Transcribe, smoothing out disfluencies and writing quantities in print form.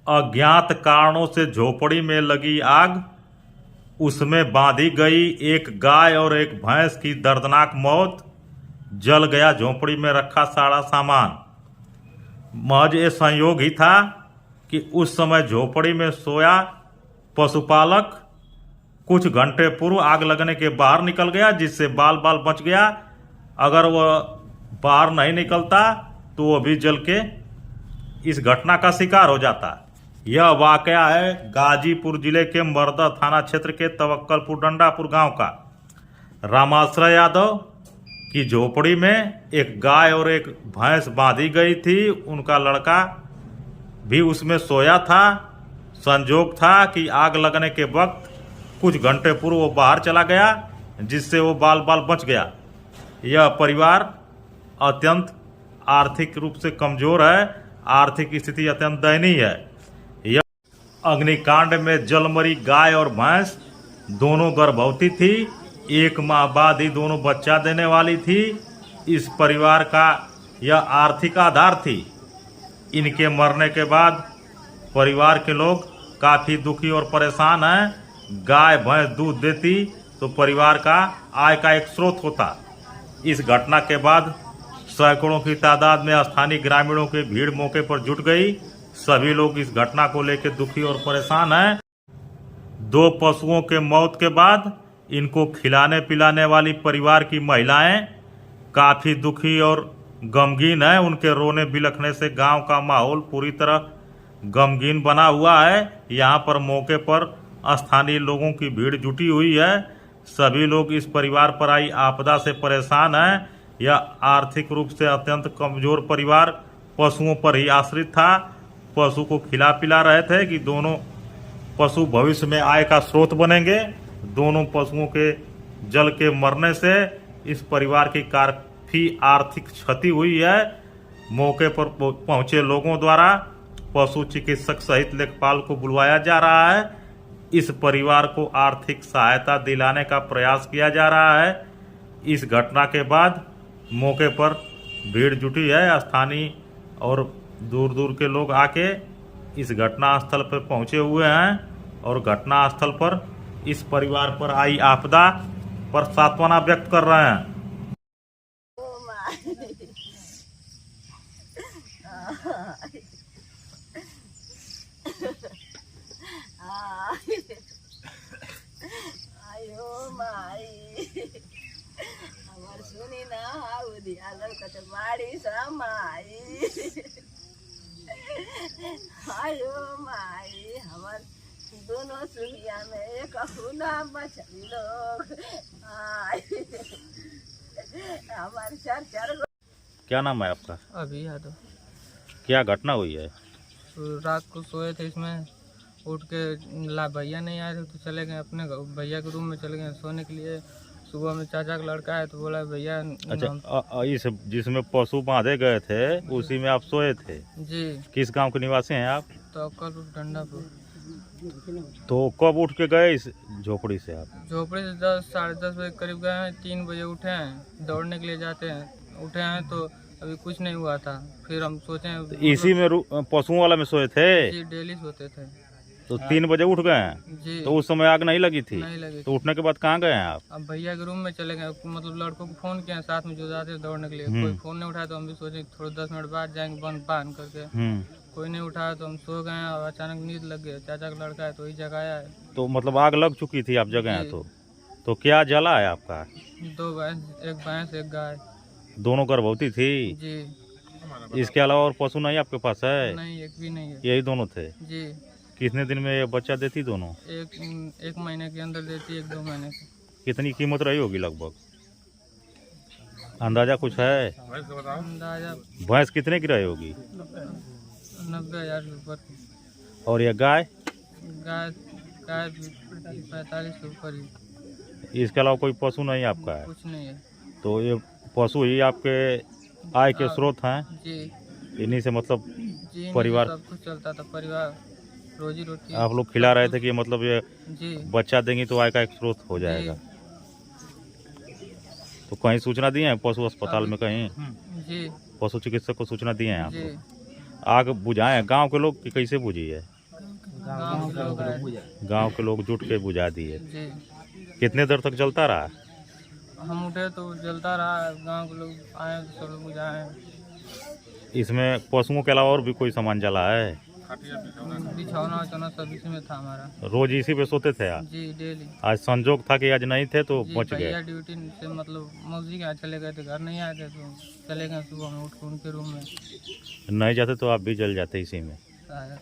अज्ञात कारणों से झोपड़ी में लगी आग, उसमें बांधी गई एक गाय और एक भैंस की दर्दनाक मौत। जल गया झोपड़ी में रखा सारा सामान। महज ये संयोग ही था कि उस समय झोपड़ी में सोया पशुपालक कुछ घंटे पूर्व आग लगने के बाहर निकल गया, जिससे बाल बाल बच गया। अगर वह बाहर नहीं निकलता तो वह भी जल के इस घटना का शिकार हो जाता। यह वाकया है गाजीपुर जिले के मरदा थाना क्षेत्र के तवक्कलपुर डंडापुर गांव का। रामाश्रय यादव की झोपड़ी में एक गाय और एक भैंस बांधी गई थी। उनका लड़का भी उसमें सोया था। संजोग था कि आग लगने के वक्त कुछ घंटे पूर्व वो बाहर चला गया, जिससे वो बाल बाल बच गया। यह परिवार अत्यंत आर्थिक रूप से कमजोर है। आर्थिक स्थिति अत्यंत दयनीय है। यह अग्निकांड में जलमरी गाय और भैंस दोनों गर्भवती थी। 1 माह बाद ही दोनों बच्चा देने वाली थी। इस परिवार का यह आर्थिक आधार थी। इनके मरने के बाद परिवार के लोग काफी दुखी और परेशान हैं। गाय भैंस दूध देती तो परिवार का आय का एक स्रोत होता। इस घटना के बाद सैकड़ों की तादाद में स्थानीय ग्रामीणों की भीड़ मौके पर जुट गई। सभी लोग इस घटना को लेकर दुखी और परेशान हैं। 2 पशुओं के मौत के बाद इनको खिलाने पिलाने वाली परिवार की महिलाएं काफी दुखी और गमगीन है। उनके रोने बिलखने से गांव का माहौल पूरी तरह गमगीन बना हुआ है। यहां पर मौके पर स्थानीय लोगों की भीड़ जुटी हुई है। सभी लोग इस परिवार पर आई आपदा से परेशान हैं। यह आर्थिक रूप से अत्यंत कमजोर परिवार पशुओं पर ही आश्रित था। पशु को खिला पिला रहे थे कि दोनों पशु भविष्य में आय का स्रोत बनेंगे। दोनों पशुओं के जल के मरने से इस परिवार की काफी आर्थिक क्षति हुई है। मौके पर पहुंचे लोगों द्वारा पशु चिकित्सक सहित लेखपाल को बुलवाया जा रहा है। इस परिवार को आर्थिक सहायता दिलाने का प्रयास किया जा रहा है। इस घटना के बाद मौके पर भीड़ जुटी है। स्थानीय और दूर दूर के लोग आके इस घटना स्थल पर पहुंचे हुए हैं और घटना स्थल पर इस परिवार पर आई आपदा पर सांत्वना व्यक्त कर रहे हैं। आयो माई हमार सुनी ना हाउदी आलर कत बाड़ी सा माई। आयो माई हमार दोनों सुनिया में एक हुना बचल लोग। हमार 4 क्या नाम है आपका? अभी यादव। क्या घटना हुई है? तो रात को सोए थे, इसमें उठ के भैया नहीं आए थे तो चले गए अपने भैया के रूम में चले गए सोने के लिए। सुबह में चाचा का लड़का है तो बोला भैया। अच्छा, इस जिसमें पशु बांधे गए थे उसी में आप सोए थे? जी। किस गांव के निवासी हैं आप? तो कल डंडापुर। तो कब उठ के गए इस झोपड़ी से आप? झोपड़ी से 10 साढ़े 10 बजे करीब गए हैं। 3 बजे उठे हैं, दौड़ने के लिए जाते हैं। उठे हैं तो अभी कुछ नहीं हुआ था। फिर हम सोचे इसी में पशुओं वाला में सोए थे? जी, डेली सोते थे। तो 3 बजे उठ गए हैं? जी। तो उस समय आग नहीं लगी थी? नहीं लगी। तो उठने के बाद कहाँ गए हैं आप? अब भैया के रूम में चले गए। मतलब लड़कों को फोन किया, साथ में जो जाते दौड़ने के लिए। कोई फोन नहीं उठाया तो हम भी सोचे थोड़ा 10 मिनट बाद जाएंगे बांध करके। कोई नहीं उठाया तो हम सो गए और अचानक नींद लग गई। चाचा का लड़का है तो वही जगाया है। तो मतलब आग लग चुकी थी, आप जगह हैं तो क्या जला है आपका? 2 भैंस एक गाय। दोनों गर्भवती थी? जी। इसके अलावा और पशु नहीं आपके पास है? नहीं, एक भी नहीं है। यही दोनों थे? जी। कितने दिन में ये बच्चा देती दोनों? एक महीने के अंदर देती, 1-2 महीने के। कितनी कीमत रही होगी लगभग, अंदाजा कुछ है? अंदाजा भैंस कितने की रही होगी? 90,000 के ऊपर। और ये गाय? गाय 45 के ऊपर ही। इसके अलावा कोई पशु नहीं आपका है? कुछ नहीं है। तो ये पशु ही आपके आय के स्रोत हैं? जी। इन्हीं से मतलब जी, परिवार सब कुछ चलता था। परिवार रोजी रोटी आप लोग खिला रहे थे कि मतलब ये जी बच्चा देंगी तो आय का एक स्रोत हो जाएगा। तो कहीं सूचना दिए हैं पशु अस्पताल में? कहीं जी पशु चिकित्सक को सूचना दिए हैं आप? जी। आग बुझाए गांव के लोग कि कैसे बुझी है? गाँव के लोग आए। गांव के लोग जुट के बुझा दिए। जी कितने देर तक चलता रहा? हम उठे तो जलता रहा, गांव के लोग आए तो सब लोग बुझाए। इसमें पशुओं के अलावा और भी कोई सामान जला है? बिछौना उछौना सब इसी में था हमारा। रोज इसी पे सोते थे आप? जी डेली। आज संजोग था कि आज नहीं थे तो जी बच भैया गए। ड्यूटी से मतलब मौसी के यहाँ चले गए थे, घर नहीं आए थे तो चले गए सुबह में उठ के उनके रूम में। नहीं जाते तो आप भी जल जाते इसी में। शायद